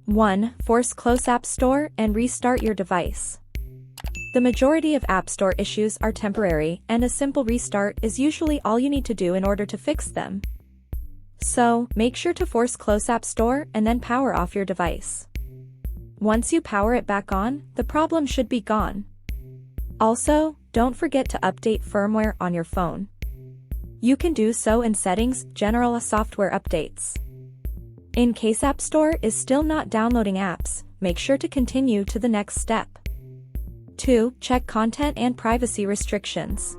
1. Force close App Store and restart your device. The majority of App Store issues are temporary, and a simple restart is usually all you need to do in order to fix them. So, make sure to force close App Store and then power off your device. Once you power it back on, the problem should be gone. Also, don't forget to update firmware on your phone. You can do so in Settings, General Software Updates. In case App Store is still not downloading apps, make sure to continue to the next step. 2. Check content and privacy restrictions.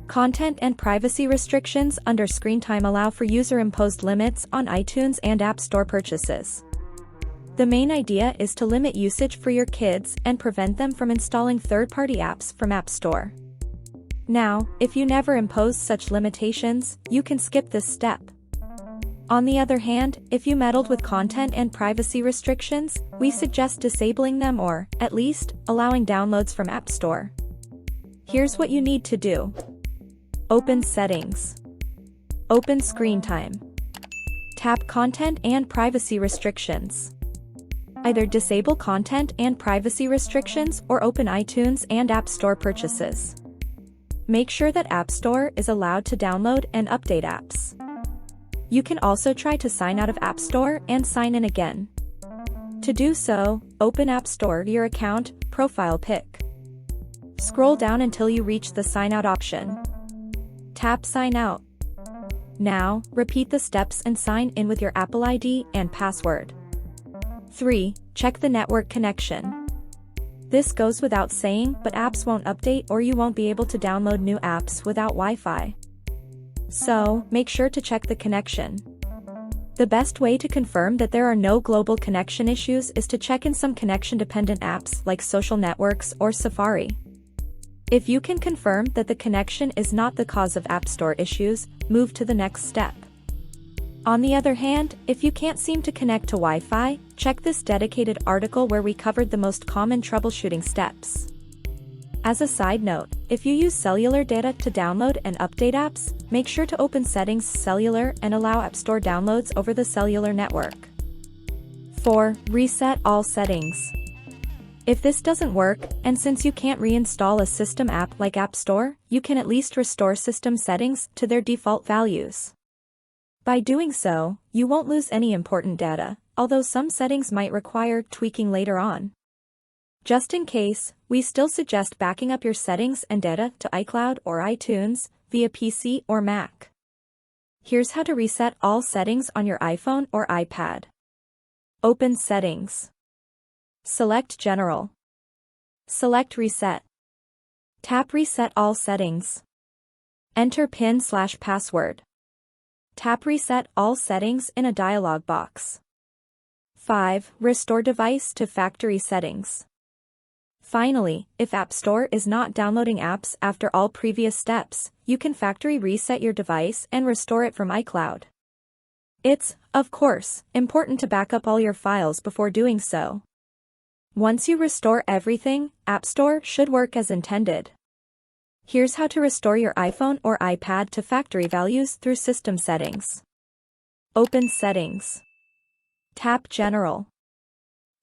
Content and privacy restrictions under Screen Time allow for user-imposed limits on iTunes and App Store purchases. The main idea is to limit usage for your kids and prevent them from installing third-party apps from App Store. Now, if you never impose such limitations, you can skip this step. On the other hand, if you meddled with content and privacy restrictions, we suggest disabling them or, at least, allowing downloads from App Store. Here's what you need to do. Open Settings. Open Screen Time. Tap Content and Privacy Restrictions. Either disable content and privacy restrictions or open iTunes and App Store purchases. Make sure that App Store is allowed to download and update apps. You can also try to sign out of App Store and sign in again. To do so, open App Store your account profile pic. Scroll down until you reach the Sign Out option. Tap Sign Out. Now, repeat the steps and sign in with your Apple ID and password. 3. Check the network connection. This goes without saying, but apps won't update or you won't be able to download new apps without Wi-Fi. So, make sure to check the connection. The best way to confirm that there are no global connection issues is to check in some connection-dependent apps like social networks or Safari. If you can confirm that the connection is not the cause of App Store issues, move to the next step. On the other hand, if you can't seem to connect to Wi-Fi, check this dedicated article where we covered the most common troubleshooting steps. As a side note, if you use cellular data to download and update apps, make sure to open Settings Cellular and allow App Store downloads over the cellular network. 4. Reset all settings. If this doesn't work, and since you can't reinstall a system app like App Store, you can at least restore system settings to their default values. By doing so, you won't lose any important data, although some settings might require tweaking later on. Just in case, we still suggest backing up your settings and data to iCloud or iTunes via PC or Mac. Here's how to reset all settings on your iPhone or iPad. Open Settings. Select General. Select Reset. Tap Reset all settings. Enter PIN/password. Tap Reset all settings in a dialog box. 5. Restore device to factory settings. Finally, if App Store is not downloading apps after all previous steps, you can factory reset your device and restore it from iCloud. It's, of course, important to back up all your files before doing so. Once you restore everything, App Store should work as intended. Here's how to restore your iPhone or iPad to factory values through System Settings. Open Settings. Tap General.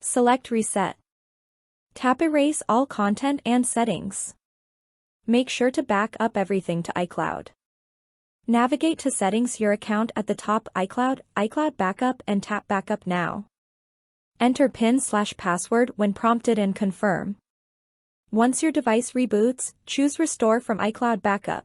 Select Reset. Tap Erase all content and settings. Make sure to back up everything to iCloud. Navigate to Settings your account at the top iCloud, iCloud Backup and tap Backup Now. Enter PIN/password when prompted and confirm. Once your device reboots, choose Restore from iCloud Backup.